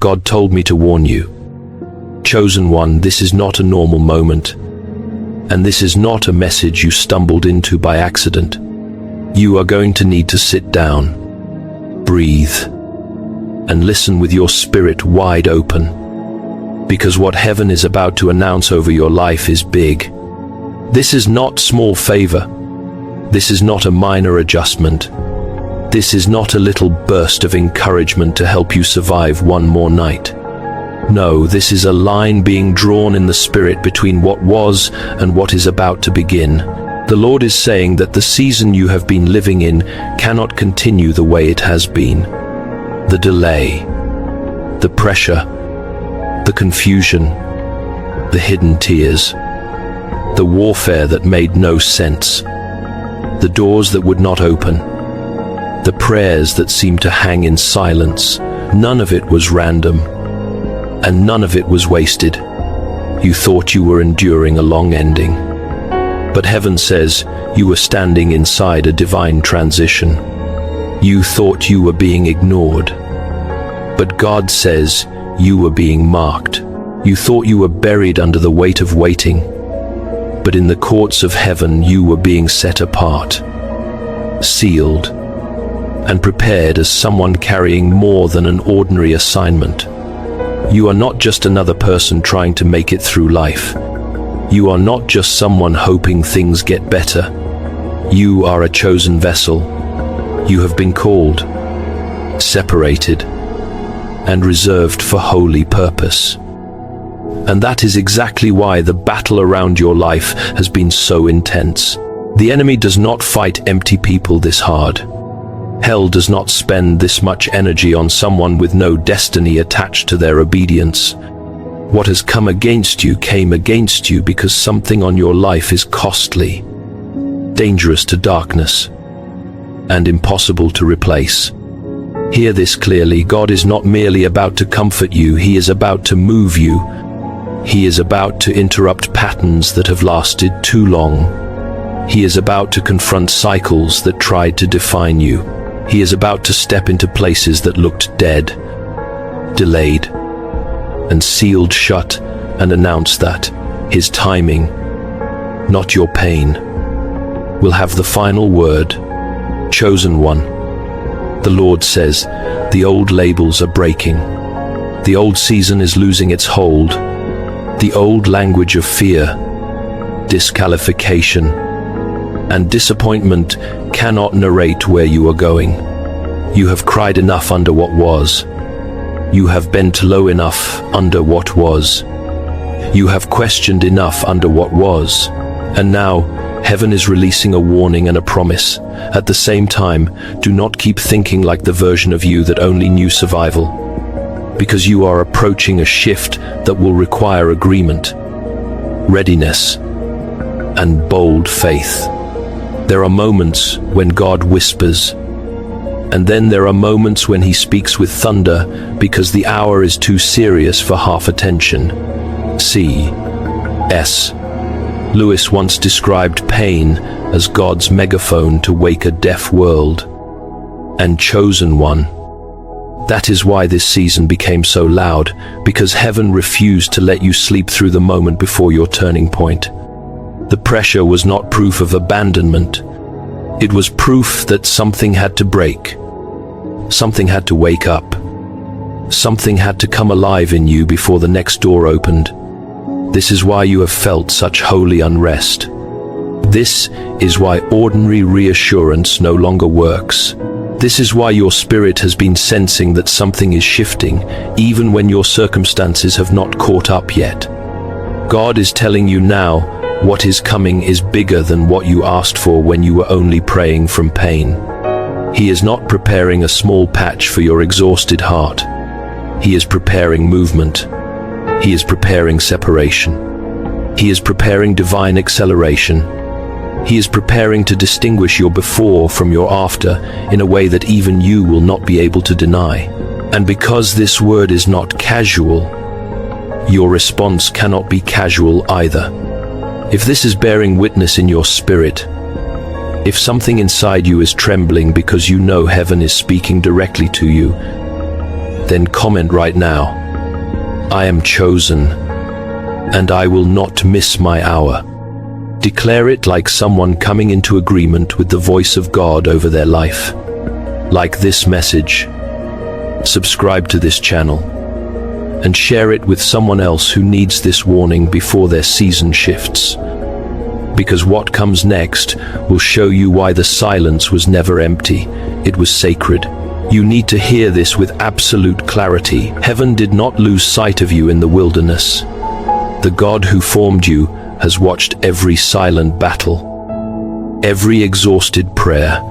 God told me to warn you. Chosen one, this is not a normal moment, and this is not a message you stumbled into by accident. You are going to need to sit down, breathe, and listen with your spirit wide open, because what heaven is about to announce over your life is big. This is not small favor. This is not a minor adjustment. This is not a little burst of encouragement to help you survive one more night. No, this is a line being drawn in the spirit between what was and what is about to begin. The Lord is saying that the season you have been living in cannot continue the way it has been. The delay, the pressure, the confusion, the hidden tears, the warfare that made no sense, the doors that would not open, the prayers that seemed to hang in silence. None of it was random, and none of it was wasted. You thought you were enduring a long ending, but heaven says you were standing inside a divine transition. You thought you were being ignored, but God says you were being marked. You thought you were buried under the weight of waiting, but in the courts of heaven you were being set apart, sealed, and prepared as someone carrying more than an ordinary assignment. You are not just another person trying to make it through life. You are not just someone hoping things get better. You are a chosen vessel. You have been called, separated, and reserved for holy purpose. And that is exactly why the battle around your life has been so intense. The enemy does not fight empty people this hard. Hell does not spend this much energy on someone with no destiny attached to their obedience. What has come against you came against you because something on your life is costly, dangerous to darkness, and impossible to replace. Hear this clearly. God is not merely about to comfort you, He is about to move you. He is about to interrupt patterns that have lasted too long. He is about to confront cycles that tried to define you. He is about to step into places that looked dead, delayed, and sealed shut, and announce that His timing, not your pain, will have the final word. Chosen one, the Lord says, the old labels are breaking. The old season is losing its hold. The old language of fear, disqualification, and disappointment cannot narrate where you are going. You have cried enough under what was. You have bent low enough under what was. You have questioned enough under what was. And now, heaven is releasing a warning and a promise. At the same time, do not keep thinking like the version of you that only knew survival, because you are approaching a shift that will require agreement, readiness, and bold faith. There are moments when God whispers, and then there are moments when He speaks with thunder because the hour is too serious for half attention. C.S. Lewis once described pain as God's megaphone to wake a deaf world. And chosen one. That is why this season became so loud, because heaven refused to let you sleep through the moment before your turning point. The pressure was not proof of abandonment. It was proof that something had to break. Something had to wake up. Something had to come alive in you before the next door opened. This is why you have felt such holy unrest. This is why ordinary reassurance no longer works. This is why your spirit has been sensing that something is shifting, even when your circumstances have not caught up yet. God is telling you now, what is coming is bigger than what you asked for when you were only praying from pain. He is not preparing a small patch for your exhausted heart. He is preparing movement. He is preparing separation. He is preparing divine acceleration. He is preparing to distinguish your before from your after in a way that even you will not be able to deny. And because this word is not casual, your response cannot be casual either. If this is bearing witness in your spirit, if something inside you is trembling because you know heaven is speaking directly to you, then comment right now, "I am chosen, and I will not miss my hour." Declare it like someone coming into agreement with the voice of God over their life. Like this message, subscribe to this channel, and share it with someone else who needs this warning before their season shifts. Because what comes next will show you why the silence was never empty, it was sacred. You need to hear this with absolute clarity. Heaven did not lose sight of you in the wilderness. The God who formed you has watched every silent battle, every exhausted prayer.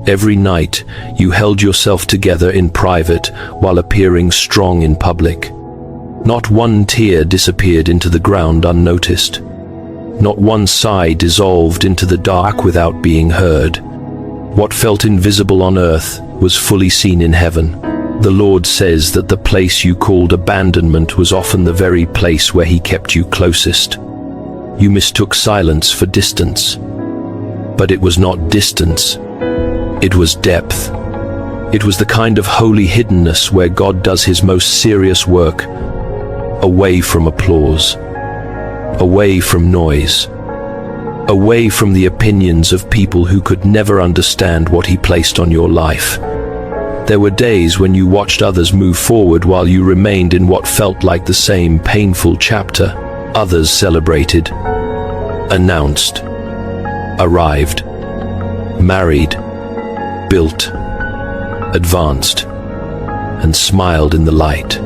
Every night you held yourself together in private while appearing strong in public. Not one tear disappeared into the ground unnoticed. Not one sigh dissolved into the dark without being heard. What felt invisible on earth was fully seen in heaven. The Lord says that the place you called abandonment was often the very place where He kept you closest. You mistook silence for distance. But it was not distance. It was depth. It was the kind of holy hiddenness where God does His most serious work, away from applause, away from noise, away from the opinions of people who could never understand what He placed on your life. There were days when you watched others move forward while you remained in what felt like the same painful chapter. Others celebrated, announced, arrived, married, built, advanced, and smiled in the light,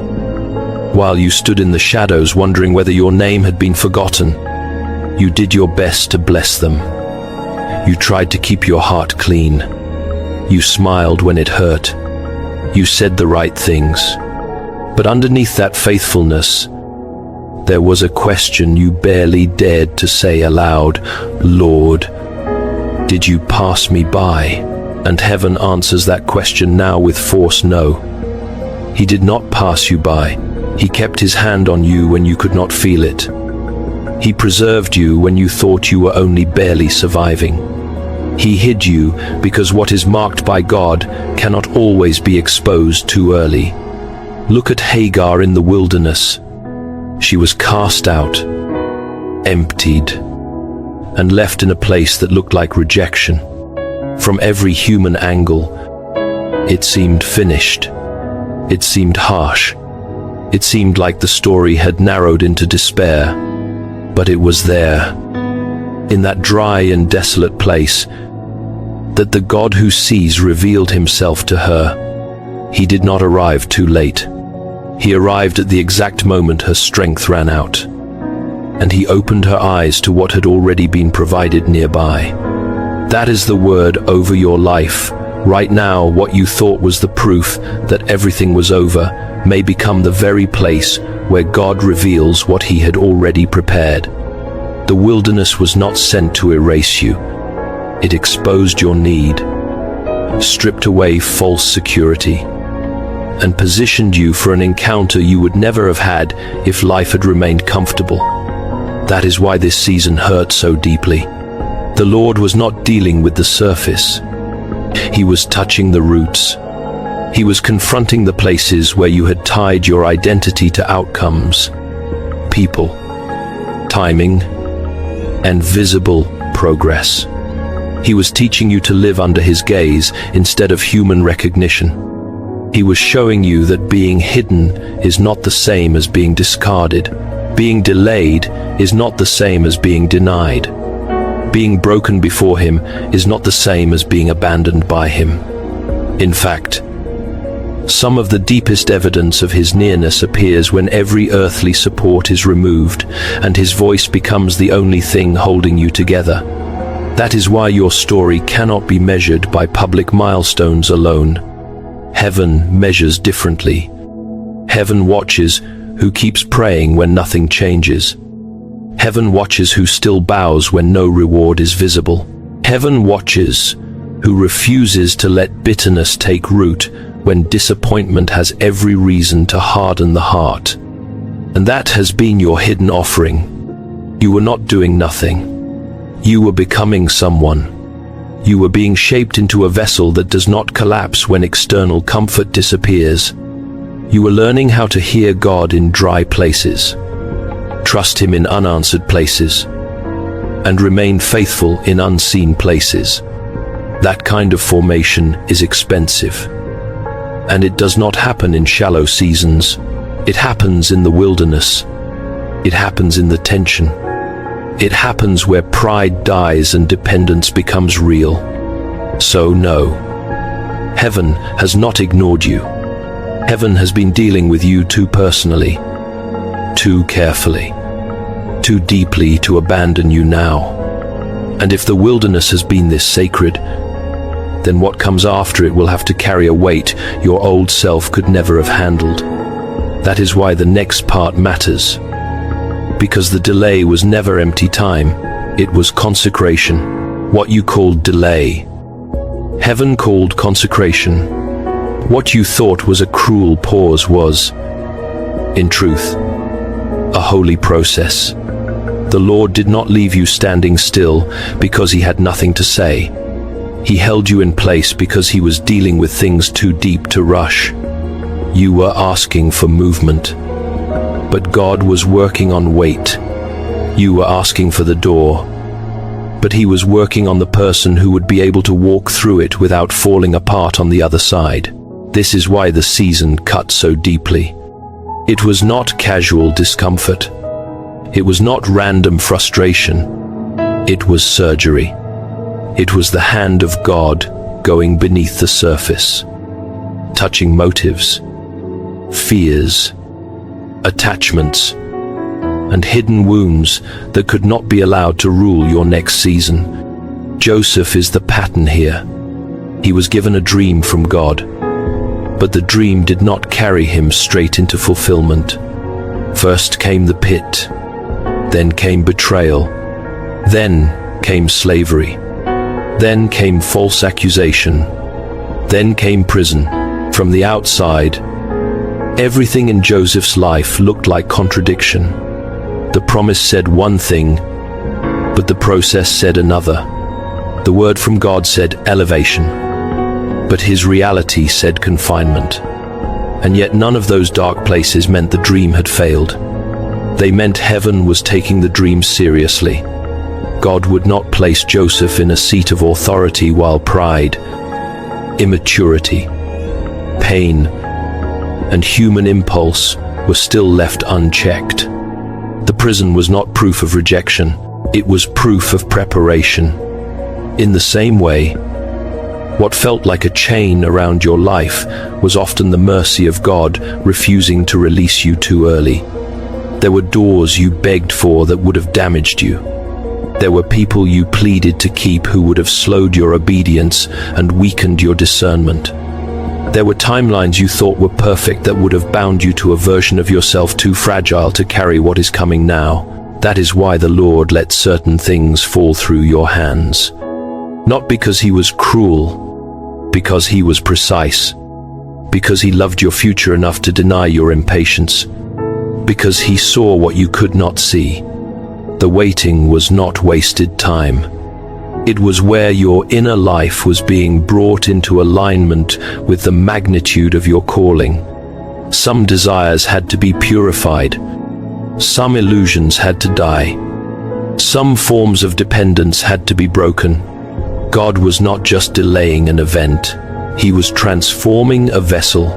while you stood in the shadows wondering whether your name had been forgotten. You did your best to bless them. You tried to keep your heart clean. You smiled when it hurt. You said the right things. But underneath that faithfulness, there was a question you barely dared to say aloud. "Lord, did you pass me by?" And heaven answers that question now with force: no. He did not pass you by. He kept His hand on you when you could not feel it. He preserved you when you thought you were only barely surviving. He hid you because what is marked by God cannot always be exposed too early. Look at Hagar in the wilderness. She was cast out, emptied, and left in a place that looked like rejection. From every human angle, it seemed finished. It seemed harsh. It seemed like the story had narrowed into despair. But it was there, in that dry and desolate place, that the God who sees revealed Himself to her. He did not arrive too late. He arrived at the exact moment her strength ran out, and He opened her eyes to what had already been provided nearby. That is the word over your life. Right now, what you thought was the proof that everything was over may become the very place where God reveals what He had already prepared. The wilderness was not sent to erase you. It exposed your need, stripped away false security, and positioned you for an encounter you would never have had if life had remained comfortable. That is why this season hurt so deeply. The Lord was not dealing with the surface. He was touching the roots. He was confronting the places where you had tied your identity to outcomes, people, timing, and visible progress. He was teaching you to live under His gaze instead of human recognition. He was showing you that being hidden is not the same as being discarded. Being delayed is not the same as being denied. Being broken before Him is not the same as being abandoned by Him. In fact, some of the deepest evidence of His nearness appears when every earthly support is removed and His voice becomes the only thing holding you together. That is why your story cannot be measured by public milestones alone. Heaven measures differently. Heaven watches who keeps praying when nothing changes. Heaven watches who still bows when no reward is visible. Heaven watches who refuses to let bitterness take root when disappointment has every reason to harden the heart. And that has been your hidden offering. You were not doing nothing. You were becoming someone. You were being shaped into a vessel that does not collapse when external comfort disappears. You were learning how to hear God in dry places, trust Him in unanswered places, and remain faithful in unseen places. That kind of formation is expensive. And it does not happen in shallow seasons. It happens in the wilderness. It happens in the tension. It happens where pride dies and dependence becomes real. So no, heaven has not ignored you. Heaven has been dealing with you too personally, too carefully, too deeply to abandon you now. And if the wilderness has been this sacred, then what comes after it will have to carry a weight your old self could never have handled. That is why the next part matters. Because the delay was never empty time, it was consecration. What you called delay, heaven called consecration. What you thought was a cruel pause was, in truth, a holy process. The Lord did not leave you standing still because He had nothing to say. He held you in place because He was dealing with things too deep to rush. You were asking for movement, but God was working on weight. You were asking for the door, but He was working on the person who would be able to walk through it without falling apart on the other side. This is why the season cut so deeply. It was not casual discomfort. It was not random frustration. It was surgery. It was the hand of God going beneath the surface, touching motives, fears, attachments, and hidden wounds that could not be allowed to rule your next season. Joseph is the pattern here. He was given a dream from God, but the dream did not carry him straight into fulfillment. First came the pit, then came betrayal, then came slavery, then came false accusation, then came prison. From the outside, everything in Joseph's life looked like contradiction. The promise said one thing, but the process said another. The word from God said elevation, but his reality said confinement. And yet none of those dark places meant the dream had failed. They meant heaven was taking the dream seriously. God would not place Joseph in a seat of authority while pride, immaturity, pain, and human impulse were still left unchecked. The prison was not proof of rejection, it was proof of preparation. In the same way, what felt like a chain around your life was often the mercy of God refusing to release you too early. There were doors you begged for that would have damaged you. There were people you pleaded to keep who would have slowed your obedience and weakened your discernment. There were timelines you thought were perfect that would have bound you to a version of yourself too fragile to carry what is coming now. That is why the Lord let certain things fall through your hands. Not because He was cruel, because He was precise, because He loved your future enough to deny your impatience, because He saw what you could not see. The waiting was not wasted time. It was where your inner life was being brought into alignment with the magnitude of your calling. Some desires had to be purified. Some illusions had to die. Some forms of dependence had to be broken. God was not just delaying an event. He was transforming a vessel.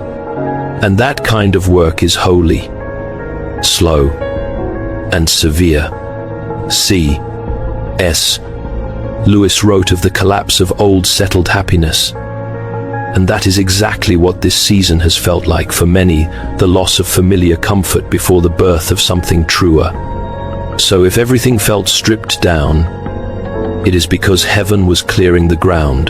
And that kind of work is holy, slow, and severe. C.S. Lewis wrote of the collapse of old settled happiness. And that is exactly what this season has felt like for many, the loss of familiar comfort before the birth of something truer. So if everything felt stripped down, it is because heaven was clearing the ground.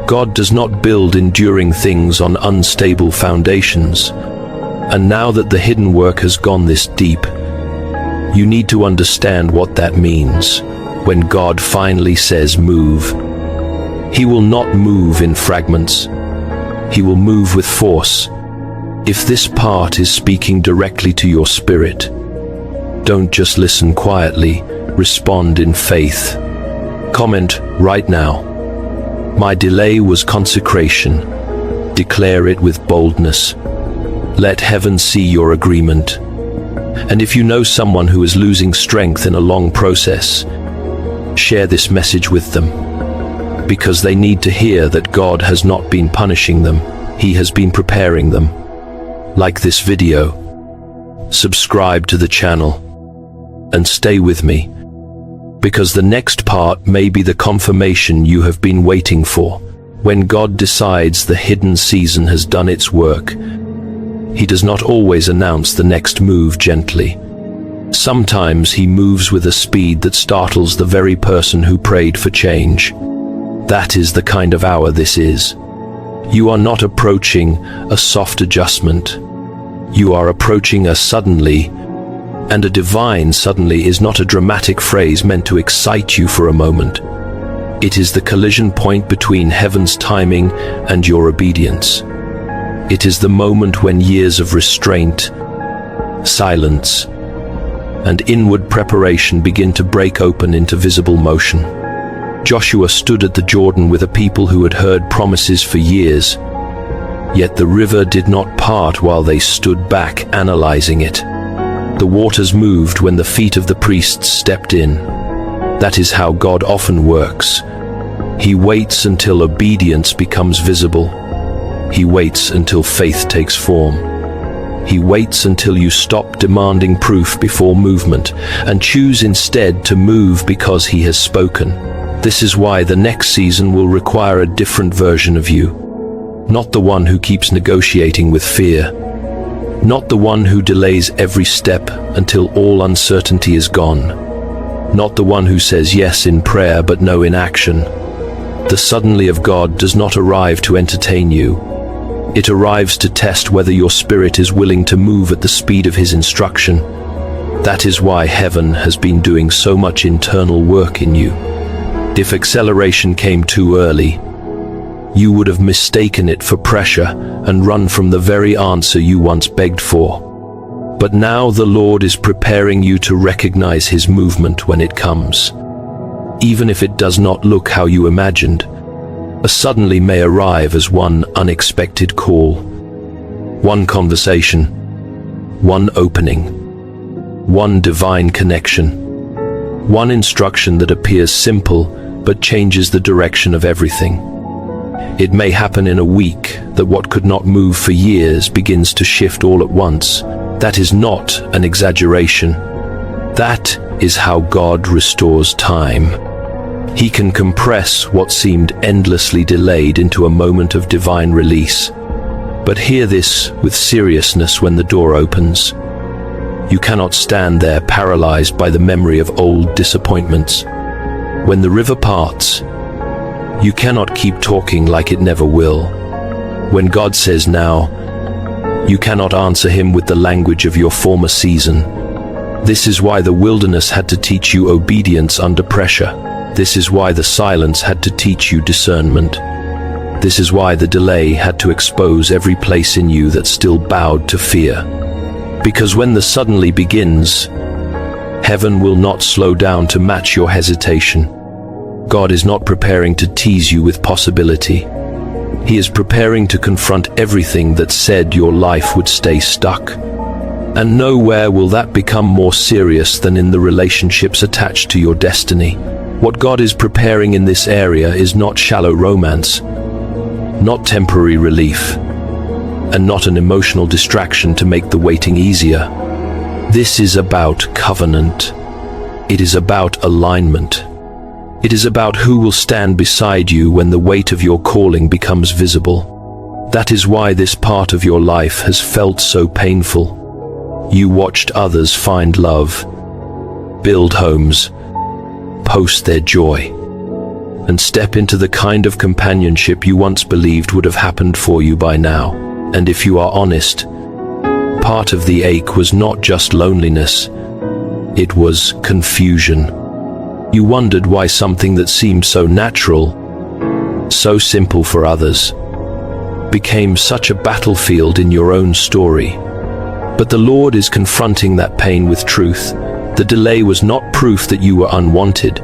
God does not build enduring things on unstable foundations. And now that the hidden work has gone this deep, you need to understand what that means. When God finally says move, He will not move in fragments. He will move with force. If this part is speaking directly to your spirit, don't just listen quietly, respond in faith. Comment right now, "My delay was consecration." Declare it with boldness. Let heaven see your agreement. And if you know someone who is losing strength in a long process, share this message with them, because they need to hear that God has not been punishing them, He has been preparing them. Like this video, subscribe to the channel, and stay with me, because the next part may be the confirmation you have been waiting for. When God decides the hidden season has done its work, He does not always announce the next move gently. Sometimes He moves with a speed that startles the very person who prayed for change. That is the kind of hour this is. You are not approaching a soft adjustment. You are approaching a suddenly, and a divine suddenly is not a dramatic phrase meant to excite you for a moment. It is the collision point between heaven's timing and your obedience. It is the moment when years of restraint, silence, and inward preparation begin to break open into visible motion. Joshua stood at the Jordan with a people who had heard promises for years, yet the river did not part while they stood back analyzing it. The waters moved when the feet of the priests stepped in. That is how God often works. He waits until obedience becomes visible. He waits until faith takes form. He waits until you stop demanding proof before movement and choose instead to move because He has spoken. This is why the next season will require a different version of you. Not the one who keeps negotiating with fear. Not the one who delays every step until all uncertainty is gone. Not the one who says yes in prayer but no in action. The suddenly of God does not arrive to entertain you. It arrives to test whether your spirit is willing to move at the speed of His instruction. That is why heaven has been doing so much internal work in you. If acceleration came too early, you would have mistaken it for pressure and run from the very answer you once begged for. But now the Lord is preparing you to recognize His movement when it comes. Even if it does not look how you imagined, a suddenly may arrive as one unexpected call, one conversation, one opening, one divine connection, one instruction that appears simple but changes the direction of everything. It may happen in a week that what could not move for years begins to shift all at once. That is not an exaggeration. That is how God restores time. He can compress what seemed endlessly delayed into a moment of divine release. But hear this with seriousness when the door opens. You cannot stand there paralyzed by the memory of old disappointments. When the river parts, you cannot keep talking like it never will. When God says now, you cannot answer Him with the language of your former season. This is why the wilderness had to teach you obedience under pressure. This is why the silence had to teach you discernment. This is why the delay had to expose every place in you that still bowed to fear. Because when the suddenly begins, heaven will not slow down to match your hesitation. God is not preparing to tease you with possibility. He is preparing to confront everything that said your life would stay stuck. And nowhere will that become more serious than in the relationships attached to your destiny. What God is preparing in this area is not shallow romance, not temporary relief, and not an emotional distraction to make the waiting easier. This is about covenant. It is about alignment. It is about who will stand beside you when the weight of your calling becomes visible. That is why this part of your life has felt so painful. You watched others find love, build homes, post their joy, and step into the kind of companionship you once believed would have happened for you by now. And if you are honest, part of the ache was not just loneliness, it was confusion. You wondered why something that seemed so natural, so simple for others, became such a battlefield in your own story. But the Lord is confronting that pain with truth. The delay was not proof that you were unwanted.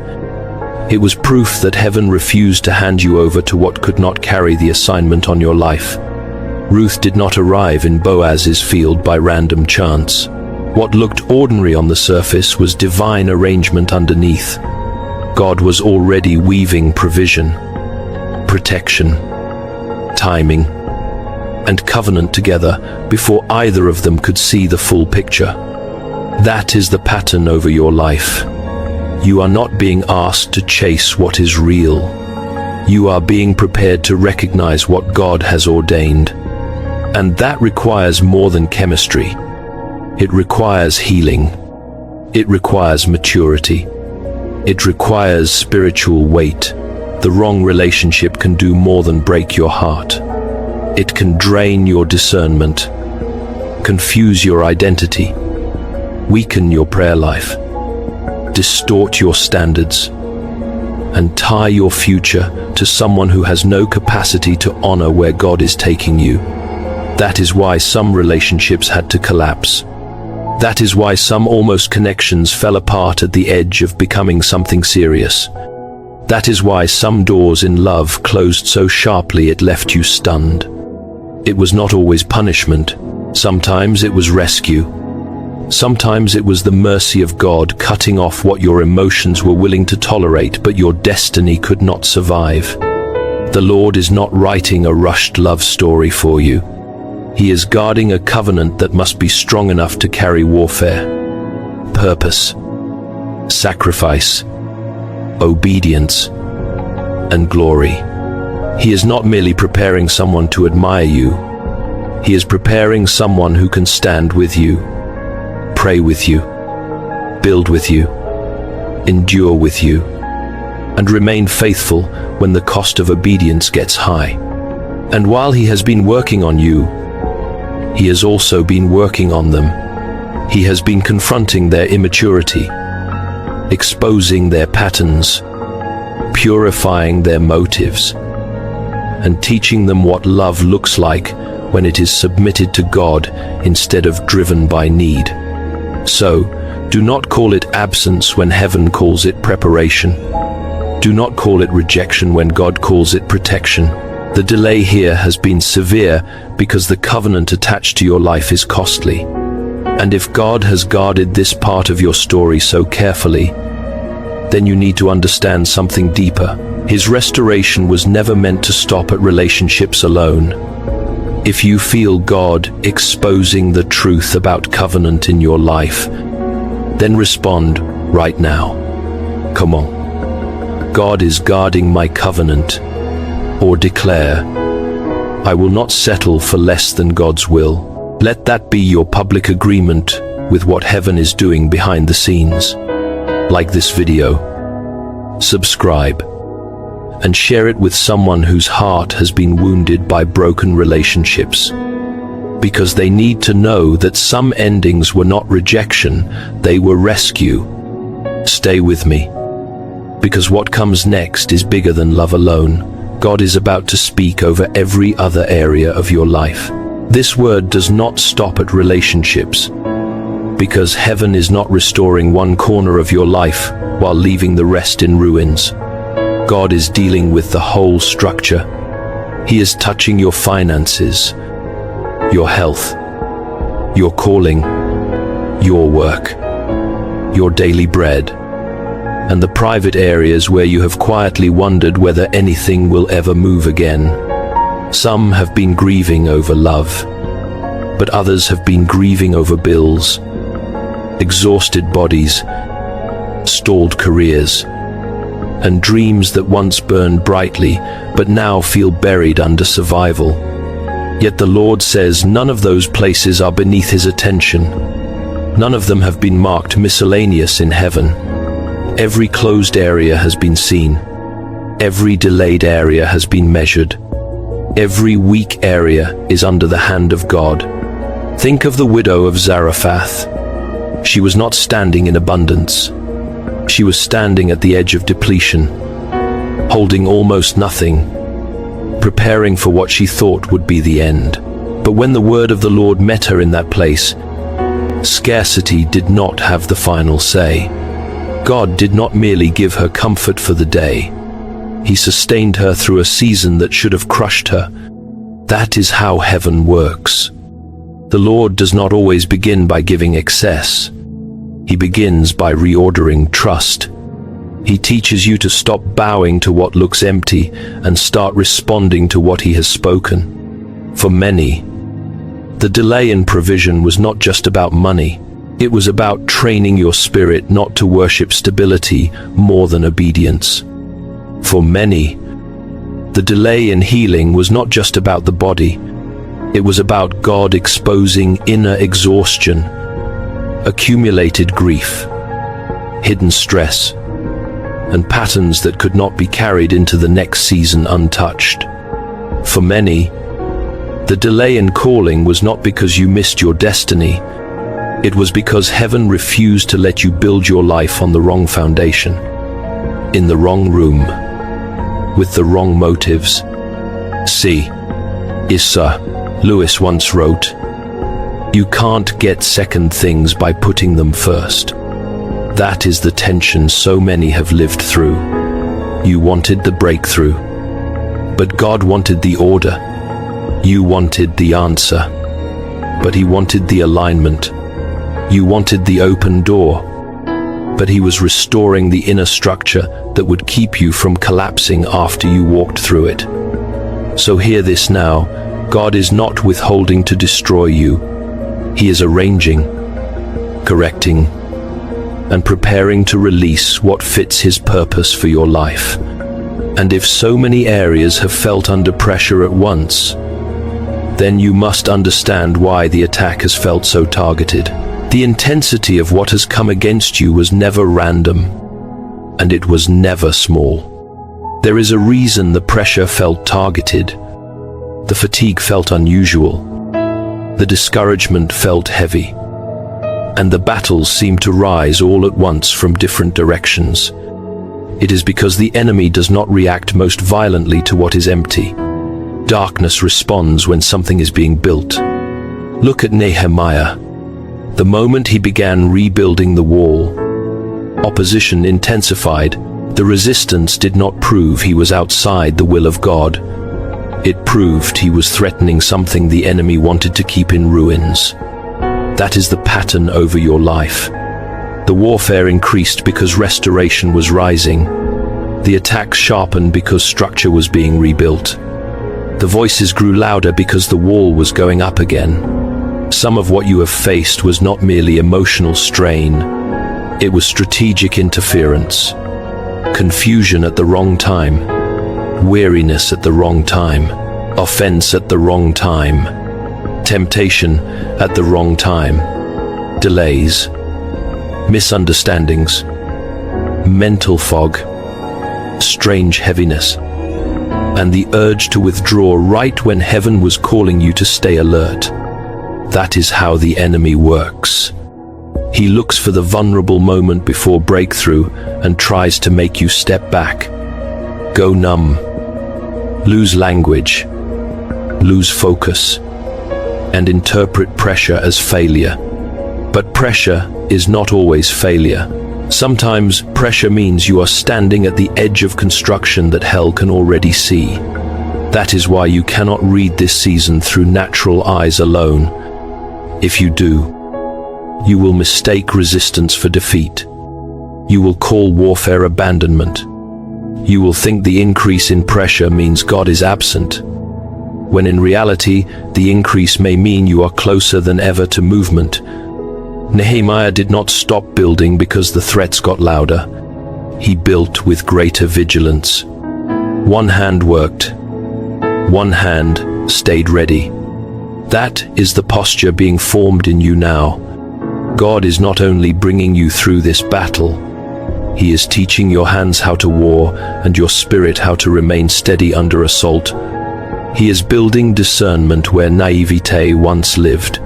It was proof that heaven refused to hand you over to what could not carry the assignment on your life. Ruth did not arrive in Boaz's field by random chance. What looked ordinary on the surface was divine arrangement underneath. God was already weaving provision, protection, timing, and covenant together before either of them could see the full picture. That is the pattern over your life. You are not being asked to chase what is real. You are being prepared to recognize what God has ordained. And that requires more than chemistry. It requires healing. It requires maturity. It requires spiritual weight. The wrong relationship can do more than break your heart. It can drain your discernment, confuse your identity, weaken your prayer life, distort your standards, and tie your future to someone who has no capacity to honor where God is taking you. That is why some relationships had to collapse. That is why some almost connections fell apart at the edge of becoming something serious. That is why some doors in love closed so sharply it left you stunned. It was not always punishment. Sometimes it was rescue. Sometimes it was the mercy of God cutting off what your emotions were willing to tolerate but your destiny could not survive. The Lord is not writing a rushed love story for you. He is guarding a covenant that must be strong enough to carry warfare, purpose, sacrifice, obedience, and glory. He is not merely preparing someone to admire you. He is preparing someone who can stand with you, pray with you, build with you, endure with you, and remain faithful when the cost of obedience gets high. And while He has been working on you, He has also been working on them. He has been confronting their immaturity, exposing their patterns, purifying their motives, and teaching them what love looks like when it is submitted to God instead of driven by need. So, do not call it absence when heaven calls it preparation. Do not call it rejection when God calls it protection. The delay here has been severe because the covenant attached to your life is costly. And if God has guarded this part of your story so carefully, then you need to understand something deeper. His restoration was never meant to stop at relationships alone. If you feel God exposing the truth about covenant in your life, then respond right now. Come on. God is guarding my covenant. Or declare, I will not settle for less than God's will. Let that be your public agreement with what heaven is doing behind the scenes. Like this video, subscribe, and share it with someone whose heart has been wounded by broken relationships. Because they need to know that some endings were not rejection, they were rescue. Stay with me, because what comes next is bigger than love alone. God is about to speak over every other area of your life. This word does not stop at relationships, because heaven is not restoring one corner of your life while leaving the rest in ruins. God is dealing with the whole structure. He is touching your finances, your health, your calling, your work, your daily bread, and the private areas where you have quietly wondered whether anything will ever move again. Some have been grieving over love, but others have been grieving over bills, exhausted bodies, stalled careers, and dreams that once burned brightly but now feel buried under survival. Yet the Lord says none of those places are beneath His attention. None of them have been marked miscellaneous in heaven. Every closed area has been seen. Every delayed area has been measured. Every weak area is under the hand of God. Think of the widow of Zarephath. She was not standing in abundance. She was standing at the edge of depletion, holding almost nothing, preparing for what she thought would be the end. But when the word of the Lord met her in that place, scarcity did not have the final say. God did not merely give her comfort for the day. He sustained her through a season that should have crushed her. That is how heaven works. The Lord does not always begin by giving excess. He begins by reordering trust. He teaches you to stop bowing to what looks empty and start responding to what He has spoken. For many, the delay in provision was not just about money. It was about training your spirit not to worship stability more than obedience. For many, the delay in healing was not just about the body. It was about God exposing inner exhaustion, accumulated grief, hidden stress, and patterns that could not be carried into the next season untouched. For many, the delay in calling was not because you missed your destiny. It was because heaven refused to let you build your life on the wrong foundation, in the wrong room, with the wrong motives. C.S. Lewis once wrote, "You can't get second things by putting them first." That is the tension so many have lived through. You wanted the breakthrough, but God wanted the order. You wanted the answer, but He wanted the alignment. You wanted the open door, but He was restoring the inner structure that would keep you from collapsing after you walked through it. So hear this now. God is not withholding to destroy you. He is arranging, correcting, and preparing to release what fits His purpose for your life. And if so many areas have felt under pressure at once, then you must understand why the attack has felt so targeted. The intensity of what has come against you was never random, and it was never small. There is a reason the pressure felt targeted. The fatigue felt unusual. The discouragement felt heavy. And the battles seemed to rise all at once from different directions. It is because the enemy does not react most violently to what is empty. Darkness responds when something is being built. Look at Nehemiah. The moment he began rebuilding the wall, opposition intensified. The resistance did not prove he was outside the will of God. It proved he was threatening something the enemy wanted to keep in ruins. That is the pattern over your life. The warfare increased because restoration was rising. The attacks sharpened because structure was being rebuilt. The voices grew louder because the wall was going up again. Some of what you have faced was not merely emotional strain. It was strategic interference. Confusion at the wrong time. Weariness at the wrong time. Offense at the wrong time. Temptation at the wrong time. Delays. Misunderstandings. Mental fog. Strange heaviness. And the urge to withdraw right when heaven was calling you to stay alert. That is how the enemy works. He looks for the vulnerable moment before breakthrough and tries to make you step back. Go numb. Lose language. Lose focus. And interpret pressure as failure. But pressure is not always failure. Sometimes pressure means you are standing at the edge of construction that hell can already see. That is why you cannot read this season through natural eyes alone. If you do, you will mistake resistance for defeat. You will call warfare abandonment. You will think the increase in pressure means God is absent, when in reality, the increase may mean you are closer than ever to movement. Nehemiah did not stop building because the threats got louder. He built with greater vigilance. One hand worked. One hand stayed ready. That is the posture being formed in you now. God is not only bringing you through this battle, He is teaching your hands how to war and your spirit how to remain steady under assault. He is building discernment where naivete once lived.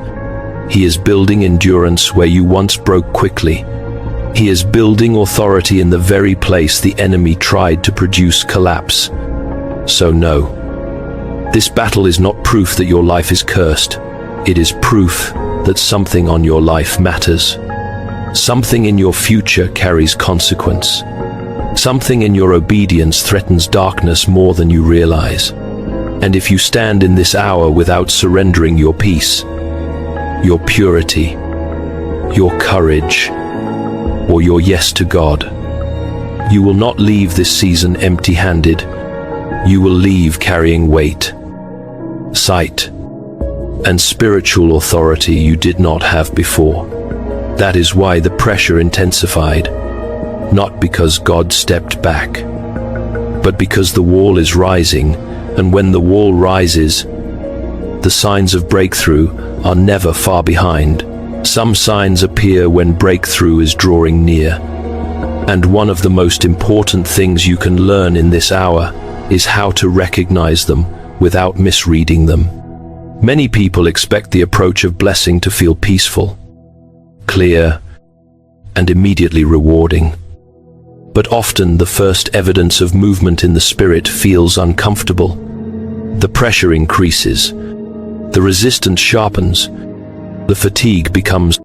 He is building endurance where you once broke quickly. He is building authority in the very place the enemy tried to produce collapse. So no, this battle is not proof that your life is cursed. It is proof that something on your life matters. Something in your future carries consequence. Something in your obedience threatens darkness more than you realize. And if you stand in this hour without surrendering your peace, your purity, your courage, or your yes to God, you will not leave this season empty-handed. You will leave carrying weight, sight, and spiritual authority you did not have before. That is why the pressure intensified, not because God stepped back, but because the wall is rising, and when the wall rises, the signs of breakthrough are never far behind. Some signs appear when breakthrough is drawing near. And one of the most important things you can learn in this hour is how to recognize them without misreading them. Many people expect the approach of blessing to feel peaceful, clear, and immediately rewarding. But often the first evidence of movement in the spirit feels uncomfortable. The pressure increases, the resistance sharpens, the fatigue becomes